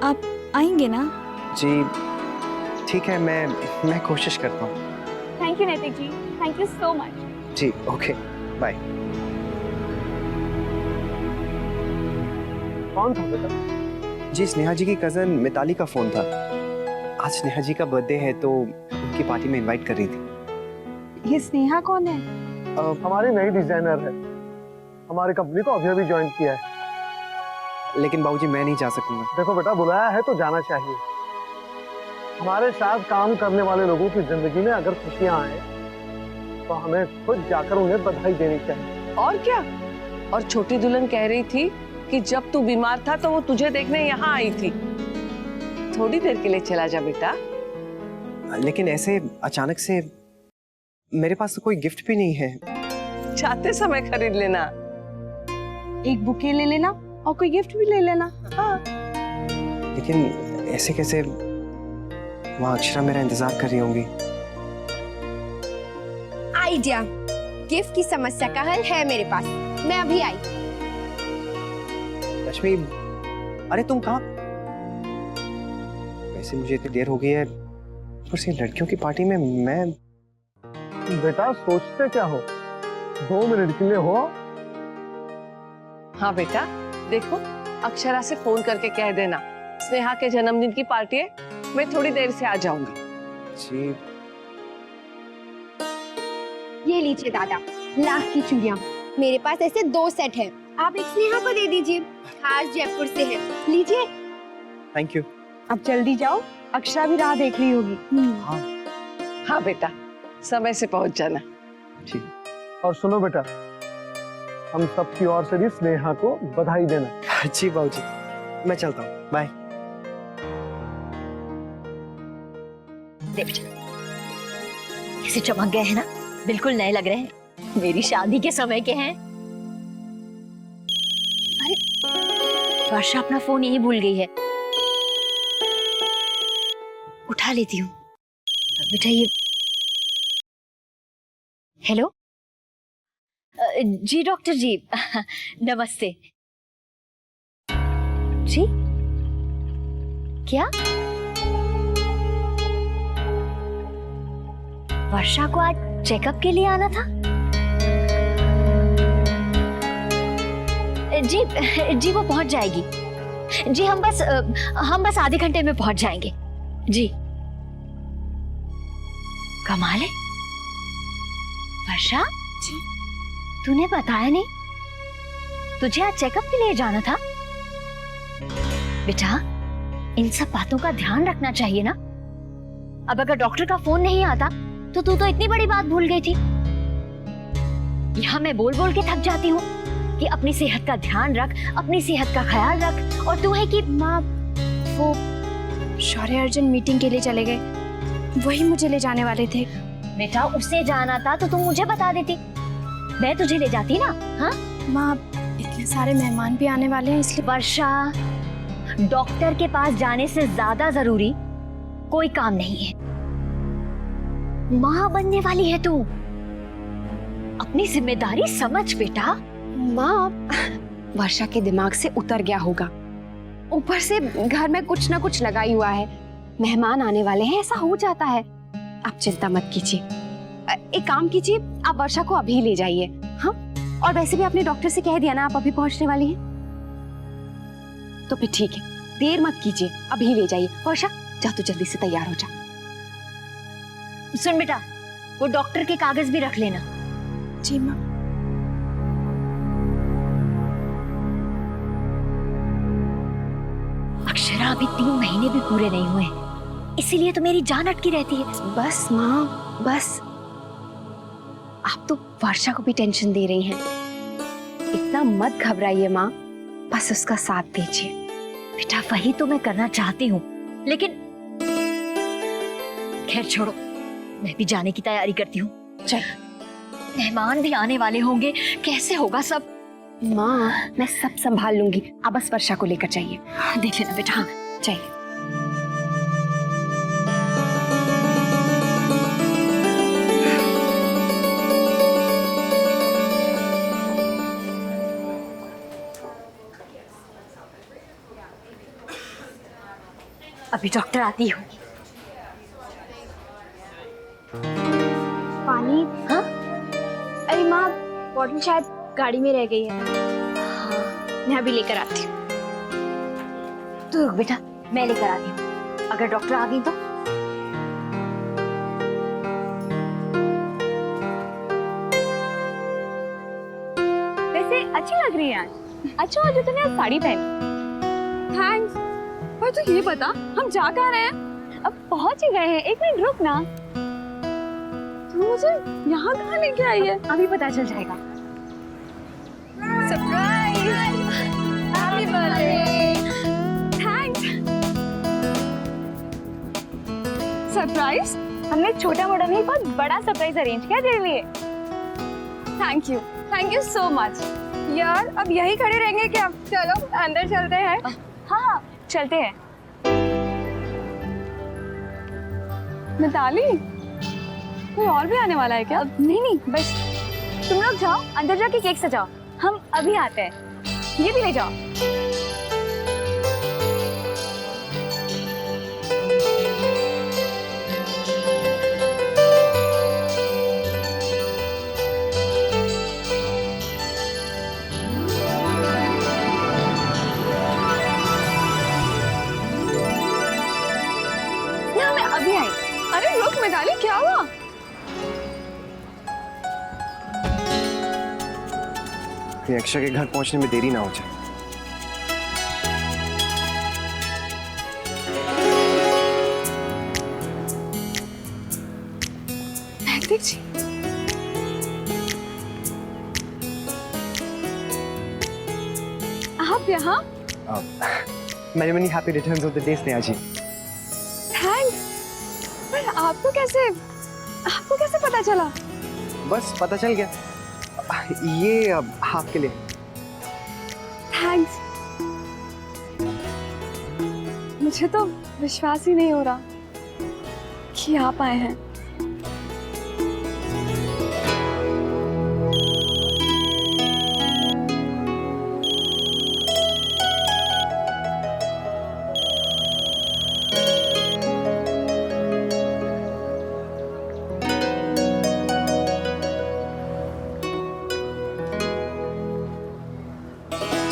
आप आएंगे ना? जी ठीक है, मैं कोशिश करता हूँ। Thank you Naitik ji, thank you so much. जी ओके, बाय। कौन था बेटा? जी स्नेहा जी की कजन मिताली का फोन था। आज स्नेहा जी का बर्थडे है तो उनकी पार्टी में इनवाइट कर रही थी। ये स्नेहा कौन है? हमारी नई डिजाइनर है, हमारी कंपनी को अभी अभी ज्वाइन किया है। लेकिन बाबूजी मैं नहीं जा सकूंगा। देखो बेटा, बुलाया है तो जाना चाहिए। हमारे साथ काम करने वाले लोगों की जिंदगी में अगर खुशियां आए तो हमें खुद जाकर उन्हें बधाई देनी चाहिए। और क्या? और छोटी दुल्हन कह रही थी कि जब तू बीमार था तो वो तुझे देखने यहाँ आई थी। थोड़ी देर के लिए चला जा बेटा। लेकिन ऐसे अचानक से मेरे पास तो कोई गिफ्ट भी नहीं है। जाते समय खरीद लेना। एक बुके ले लेना और कोई गिफ्ट भी ले लेना। हाँ। लेकिन ऐसे कैसे? वहाँ अक्षरा मेरा इंतजार कर रही होंगी। आइडिया, गिफ्ट की समस्या का हल है मेरे पास। मैं अभी आई। लक्ष्मी, अरे तुम कहाँ? वैसे मुझे इतनी देर हो गई है, ऊपर से लड़कियों की पार्टी में मैं। बेटा सोचते क्या हो, 2 मिनट के लिए हो। हाँ बेटा, देखो अक्षरा से फोन करके कह देना स्नेहा के जन्मदिन की पार्टी है, मैं थोड़ी देर से आ जाऊंगी। जी ये लीजिए दादा, लाख की चूड़ियां। मेरे पास ऐसे 2 सेट हैं। आप एक स्नेहा को दे दीजिए, खास जयपुर से है। लीजिए। Thank you. अब जल्दी जाओ, अक्षरा भी राह देख रही होगी। हाँ हाँ बेटा, समय से पहुंच जाना। ठीक। और सुनो बेटा, हम सबकी ओर से भी स्नेहा को बधाई देना। जी बाबूजी, मैं चलता हूँ, बाय। ऐसे चमक गए हैं ना, बिल्कुल नए लग रहे हैं, मेरी शादी के समय के हैं। अरे वर्षा अपना फोन यही भूल गई है, उठा लेती हूँ। बेटा ये हेलो। जी डॉक्टर जी नमस्ते जी। क्या वर्षा को आज चेकअप के लिए आना था? जी जी वो पहुंच जाएगी जी। हम बस आधे घंटे में पहुंच जाएंगे जी। कमाल है वर्षा जी, तूने बताया नहीं, तुझे आज चेकअप के लिए जाना था। बेटा इन सब बातों का ध्यान रखना चाहिए ना। अब अगर डॉक्टर का फोन नहीं आता तो तू तो इतनी बड़ी बात भूल गई थी। यहाँ मैं बोल बोल के थक जाती हूँ कि अपनी सेहत का ध्यान रख, अपनी सेहत का ख्याल रख, और तू है कि माँ वो शौर्य अर्जुन मीटिंग के लिए चले गए, वही मुझे ले जाने वाले थे। बेटा उसे जाना था तो तुम मुझे बता देती, मैं तुझे ले जाती ना। हाँ माँ इतने सारे मेहमान भी आने वाले हैं इसलिए। वर्षा, डॉक्टर के पास जाने से ज्यादा जरूरी कोई काम नहीं है। माँ बनने वाली है तू, अपनी जिम्मेदारी समझ बेटा। माँ वर्षा के दिमाग से उतर गया होगा, ऊपर से घर में कुछ ना कुछ लगा ही हुआ है। मेहमान आने वाले हैं, ऐसा हो जाता है। आप चिंता मत कीजिए, एक काम कीजिए, आप वर्षा को अभी ले जाइए। हाँ, और वैसे भी आपने डॉक्टर से कह दिया ना आप अभी पहुंचने वाली हैं, तो फिर ठीक है, देर मत कीजिए, अभी ले जाइए। वर्षा जा तू जल्दी से तैयार हो जा। सुन बेटा, वो डॉक्टर के कागज भी रख लेना। जी माँ। अक्षरा अभी 3 महीने भी पूरे नहीं हुए, इसीलिए तो मेरी जान अटकी रहती है। बस माँ बस, आप तो वर्षा को भी टेंशन दे रही हैं। इतना मत घबराइए माँ, बस उसका साथ दीजिए। बेटा वही तो मैं करना चाहती हूँ, लेकिन खैर छोड़ो, मैं भी जाने की तैयारी करती हूँ। चल, मेहमान भी आने वाले होंगे, कैसे होगा सब। माँ मैं सब संभाल लूंगी, आप बस वर्षा को लेकर जाइए। देख लेना बेटा। हाँ चाहिए। अभी डॉक्टर आती हो। पानी? हाँ? अरे माँ, बॉटल शायद गाड़ी में रह गई है। हाँ, मैं अभी लेकर आती हूँ। तू रुक बेटा, मैं लेकर आती हूँ। अगर डॉक्टर आ गई तो? वैसे अच्छी लग रही है आज। अच्छा हुआ जो तूने आज साड़ी पहनी। थैंक्स। पर तू ये बता, हम जा कहाँ रहे हैं? अब पहुंच ही गए हैं। एक मिनट रुक ना। तू मुझे यहाँ कहाँ लेके आई है? अभी पता चल जाएगा। Surprise! Happy birthday! Thanks. Surprise? हमने छोटा मोटा नहीं, बहुत बड़ा सरप्राइज अरेंज किया तेरे लिए। Thank you so much. यार अब यही खड़े रहेंगे क्या? चलो अंदर चलते हैं। हाँ चलते हैं। मिताली, कोई और भी आने वाला है क्या? नहीं, बस तुम लोग जाओ, अंदर जाके केक सजाओ। हम अभी आते हैं। ये भी ले जाओ। यहाँ मैं अभी आई। अरे रुक मिताली, क्या हुआ? ये अक्षय के घर पहुंचने में देरी ना हो जाए। कार्तिक जी, आप यहाँ? Many many happy returns of the day Sneha ji. Thanks. पर आपको कैसे पता चला? बस पता चल गया। ये आपके लिए। थैंक्स। मुझे तो विश्वास ही नहीं हो रहा कि आप आए हैं।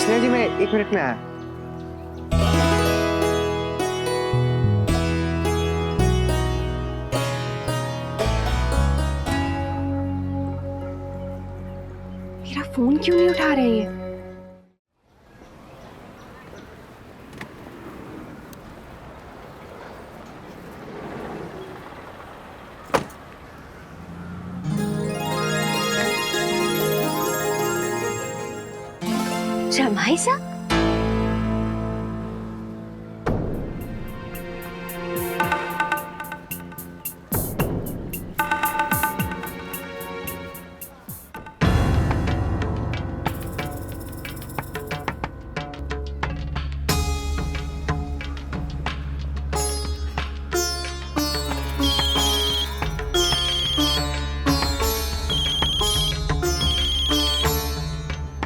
स्नेहा जी, मैं 1 मिनट में आया। मेरा फोन क्यों नहीं उठा रही है? जमाई साहब,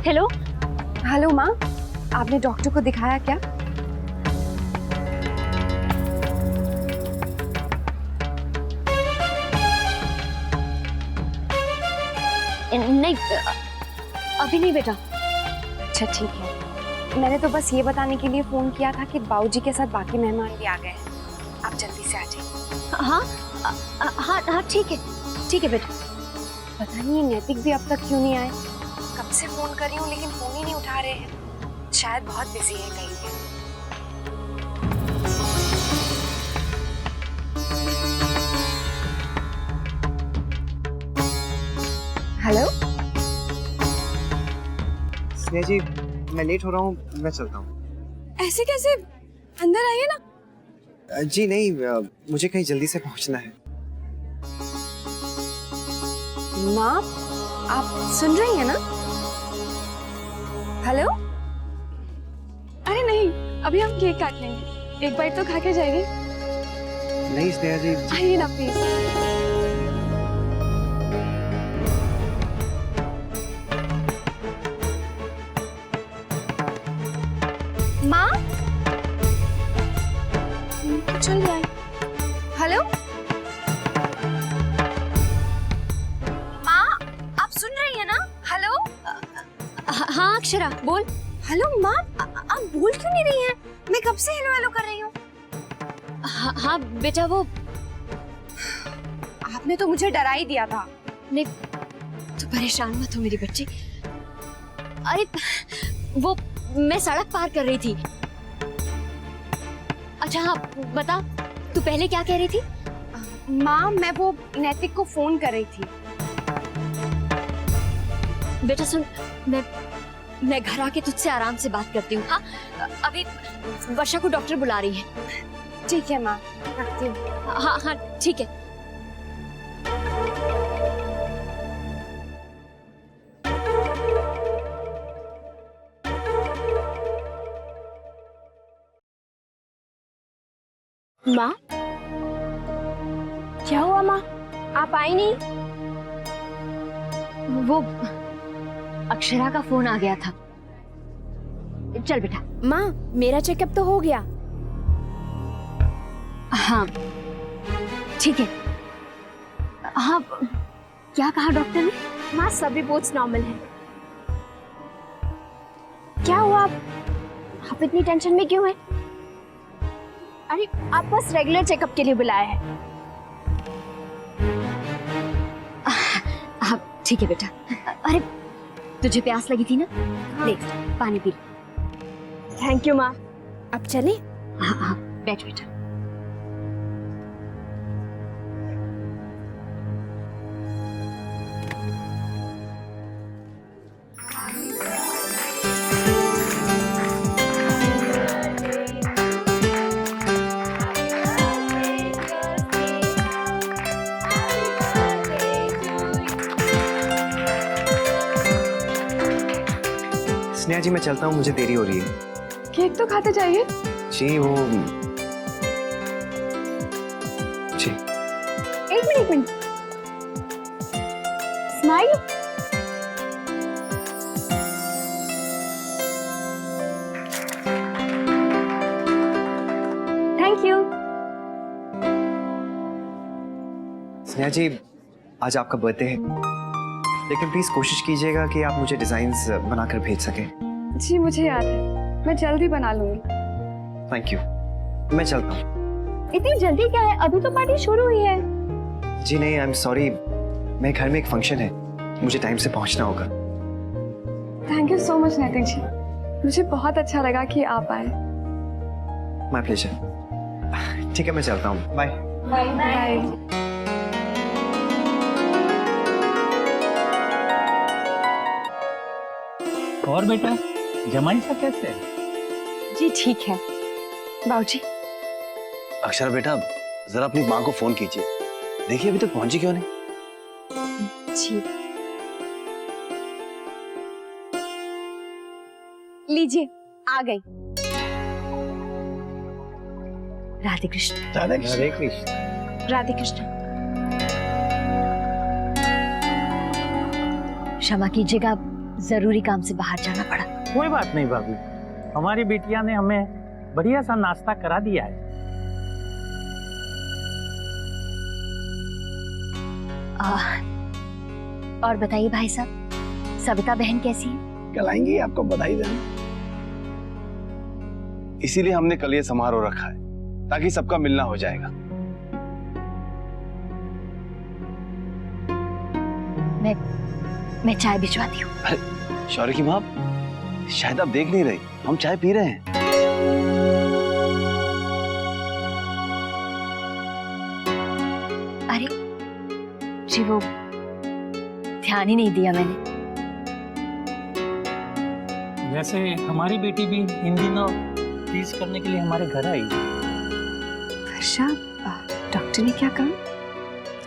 हेलो। हेलो माँ, आपने डॉक्टर को दिखाया क्या? नहीं, अभी नहीं बेटा। अच्छा ठीक है। मैंने तो बस ये बताने के लिए फोन किया था कि बाबूजी के साथ बाकी मेहमान भी आ गए हैं। आप जल्दी से आ जाइए। हाँ हाँ ठीक है बेटा। पता नहीं ये नैतिक भी अब तक क्यों नहीं आए। कब से फोन कर रही हूँ लेकिन फोन ही नहीं उठा रहे हैं। शायद बहुत बिजी है कहीं पे। हेलो स्नेहा जी, मैं लेट हो रहा हूँ, मैं चलता हूँ। ऐसे कैसे? अंदर आइए ना। जी नहीं, मुझे कहीं जल्दी से पहुँचना है। माँ, आप सुन रही हैं ना? हेलो? अरे नहीं, अभी हम केक काट लेंगे। एक बाइट तो खा के जाइए। नहीं स्नेहा जी। आइए ना प्लीज। माँ? चल रहा है। हेलो माँ, आप सुन रही हैं ना? हेलो। हाँ अक्षरा बोल। हेलो माँ, आप बोल क्यों नहीं रही हैं? मैं कब से हेलो हेलो कर रही हूँ। हाँ बेटा वो आपने तो मुझे डरा ही दिया था। नहीं, तू परेशान मत हो मेरी बच्ची। अरे वो मैं सड़क पार कर रही थी। अच्छा हाँ बता, तू पहले क्या कह रही थी? माँ मैं वो नैतिक को फोन कर रही थी। बेटा सुन, मैं घर आके तुझसे आराम से बात करती हूँ। हाँ अभी वर्षा को डॉक्टर बुला रही है। ठीक है माँ, रखती हूँ। हाँ हाँ ठीक है। माँ क्या हुआ माँ, आप आई नहीं? वो अक्षरा का फोन आ गया था। चल बेटा। माँ मेरा चेकअप तो हो गया। हाँ ठीक है। हाँ क्या कहा डॉक्टर ने? माँ सभी रिपोर्ट्स नॉर्मल है। क्या हुआ, आप इतनी टेंशन में क्यों हैं? अरे आप बस रेगुलर चेकअप के लिए बुलाया है। हाँ ठीक है बेटा। अरे तुझे प्यास लगी थी ना, ले पानी पी। थैंक यू माँ, अब चले? हाँ हाँ बैठ बेटा। स्नेहा जी मैं चलता हूँ, मुझे देरी हो रही है। केक तो खाते जाइए। जी वो जी एक minute smile. Thank you. Sneha ji आज आपका बर्थडे है, लेकिन प्लीज कोशिश कीजिएगा कि आप मुझे डिजाइन्स बनाकर भेज सकें। जी मुझे याद है, मैं जल्दी बना लूंगी। थैंक यू, मैं चलता हूँ। इतनी जल्दी क्या है, अभी तो पार्टी शुरू हुई है। जी नहीं, आई एम सॉरी, मेरे घर में एक फंक्शन है, मुझे टाइम से पहुंचना होगा। थैंक यू सो मच नैतिक जी, मुझे बहुत अच्छा लगा कि आप आए। My pleasure. ठीक है मैं चलता हूँ, बाय बाय बाय। और बेटा जमाई सा कैसे है? जी ठीक है बाबूजी। अक्षरा बेटा जरा अपनी माँ को फोन कीजिए, देखिए अभी तक पहुंची क्यों नहीं। जी लीजिए, आ गई। राधे कृष्ण। राधे कृष्ण। राधे कृष्ण। क्षमा कीजिएगा, जरूरी काम से बाहर जाना पड़ा। कोई बात नहीं भाभी, हमारी बिटिया ने हमें बढ़िया सा नाश्ता करा दिया है। और बताइए भाई साहब, सविता बहन कैसी है? कल आएंगी आपको बधाई देने, इसीलिए हमने कल ये समारोह रखा है ताकि सबका मिलना हो जाएगा। मैं चाय भिजवाती हूँ। शौर्य की माँ शायद आप देख नहीं रही, हम चाय पी रहे हैं। अरे जी वो ध्यान ही नहीं दिया मैंने। वैसे हमारी बेटी भी इन दिनों फीस करने के लिए हमारे घर आई। वर्षा, डॉक्टर ने क्या कहा?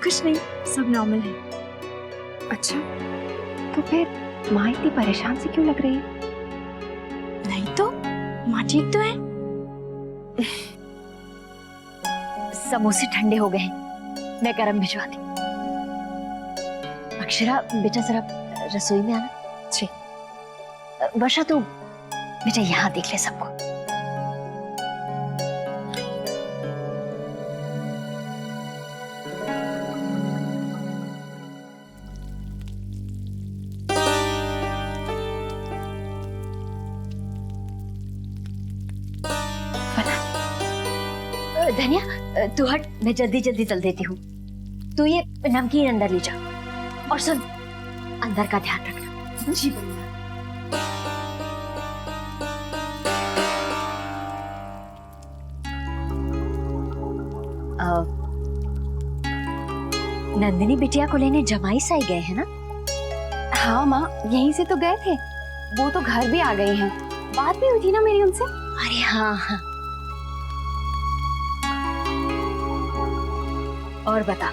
कुछ नहीं, सब नॉर्मल है। अच्छा, तो फिर माँ इतनी परेशान से क्यों लग रही है? नहीं तो माँ ठीक तो है। समोसे ठंडे हो गए हैं, मैं गरम भिजवाती हूँ। अक्षरा बेटा जरा रसोई में आना। जी। वर्षा तू बेटा यहाँ देख ले सबको। धनिया तू हट, मैं जल्दी जल्दी तल देती हूँ। तू ये नमकीन अंदर ले जा, और सुन, अंदर का ध्यान रखना। जी भैया। नंदिनी बिटिया को लेने जमाई साई गए हैं ना? हाँ माँ, यहीं से तो गए थे। वो तो घर भी आ गई हैं। बात भी हुई थी ना मेरी उनसे। अरे हाँ हाँ। और बता,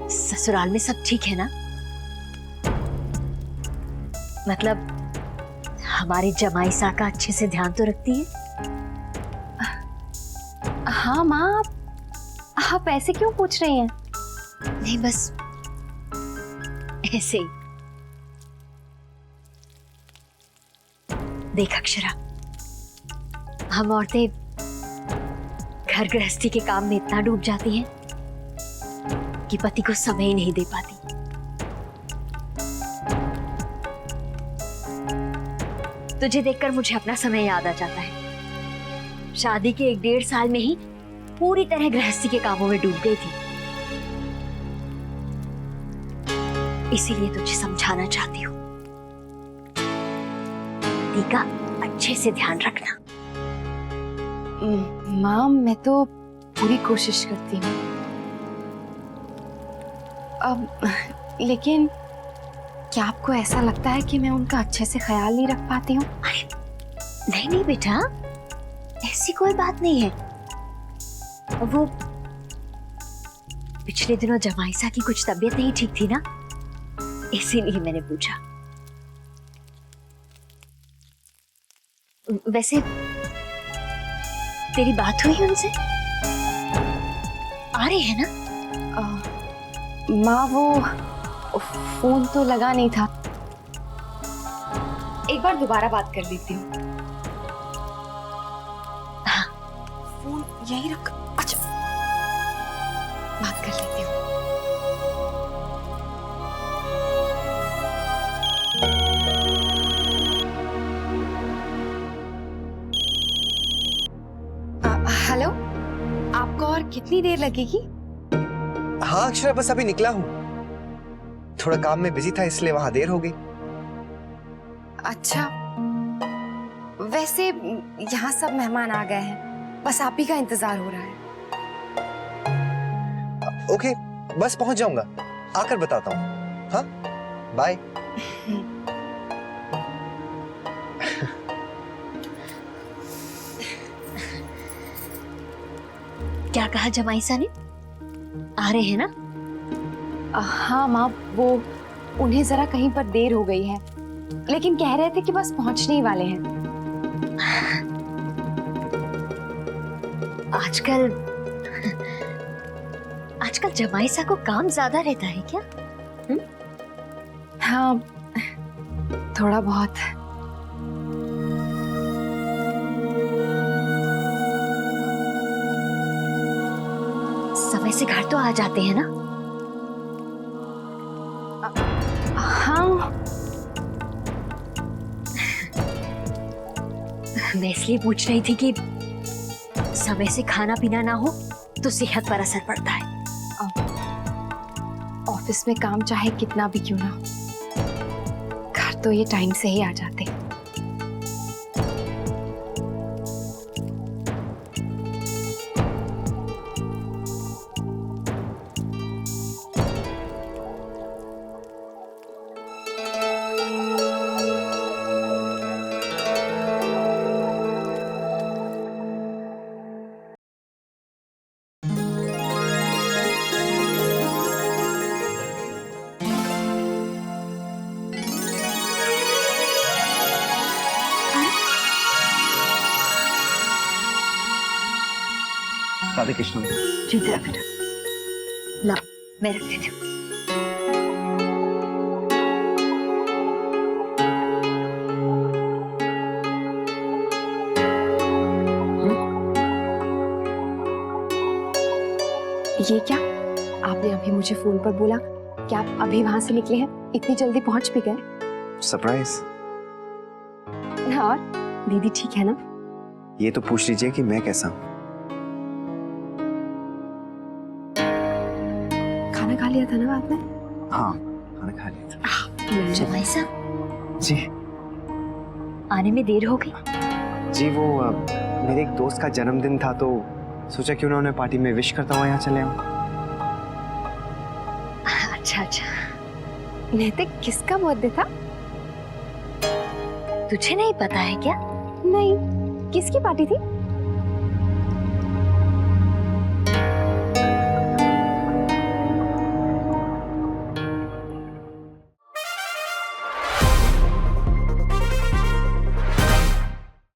ससुराल में सब ठीक है ना? मतलब हमारी जमाई सा का अच्छे से ध्यान तो रखती है? हाँ माँ, आप ऐसे क्यों पूछ रही हैं? नहीं, बस ऐसे ही। देख अक्षरा, हम औरतें घर गृहस्थी के काम में इतना डूब जाती हैं कि पति को समय ही नहीं दे पाती। तुझे देखकर मुझे अपना समय याद आ जाता है। शादी के 1-1.5 साल में ही पूरी तरह गृहस्थी के कामों में डूब गई थी। इसीलिए तुझे समझाना चाहती हूँ, टीका अच्छे से ध्यान रखना। माँ, मैं तो पूरी कोशिश करती हूँ। अब लेकिन क्या आपको ऐसा लगता है कि मैं उनका अच्छे से ख्याल नहीं रख पाती हूँ? अरे नहीं नहीं बेटा, ऐसी कोई बात नहीं है। वो पिछले दिनों जमाईसा की कुछ तबीयत नहीं ठीक थी ना, इसीलिए मैंने पूछा। वैसे तेरी बात हुई उनसे? आ रहे हैं ना? माँ, वो फोन तो लगा नहीं था। एक बार दोबारा बात कर लेती हूँ। हाँ। फोन यहीं रख। अच्छा, बात कर लेती हूँ। हेलो, आपको और कितनी देर लगेगी? हाँ अक्षरा, बस अभी निकला हूँ। थोड़ा काम में बिजी था इसलिए वहां देर हो गई। अच्छा, वैसे यहाँ सब मेहमान आ गए हैं, बस आप ही का इंतजार हो रहा है। ओके, बस पहुंच जाऊंगा, आकर बताता हूँ। हाँ, बाय। क्या कहा जमाईसा ने? आ रहे हैं ना? हाँ माँ, वो उन्हें जरा कहीं पर देर हो गई है, लेकिन कह रहे थे कि बस पहुंचने ही वाले हैं। आजकल जमाईसा को काम ज्यादा रहता है क्या? हाँ, थोड़ा बहुत। समय से घर तो आ जाते हैं ना? हाँ, मैं इसलिए पूछ रही थी कि समय से खाना पीना ना हो तो सेहत पर असर पड़ता है। ऑफिस में काम चाहे कितना भी क्यों ना हो, घर तो ये टाइम से ही आ जाते। राधे कृष्ण। जी तेरा बेटा, ला मैं रख देती हूँ। ये क्या? आपने अभी मुझे फोन पर बोला कि आप अभी वहां से निकले हैं, इतनी जल्दी पहुंच भी गए? सरप्राइज। और दीदी ठीक है ना? ये तो पूछ लीजिए कि मैं कैसा हूँ। खाना खा लिया था ना बाद में? हाँ, खाना खा लिया था। जमाई साहब, जी आने में देर हो गई। जी, वो मेरे एक दोस्त का जन्मदिन था तो सोचा क्यों ना उन्हें पार्टी में विश करता हुआ यहाँ चले आऊँ। अच्छा अच्छा, नैतिक, किसका बर्थडे था? तुझे नहीं पता है क्या? नहीं, किसकी पार्टी थी?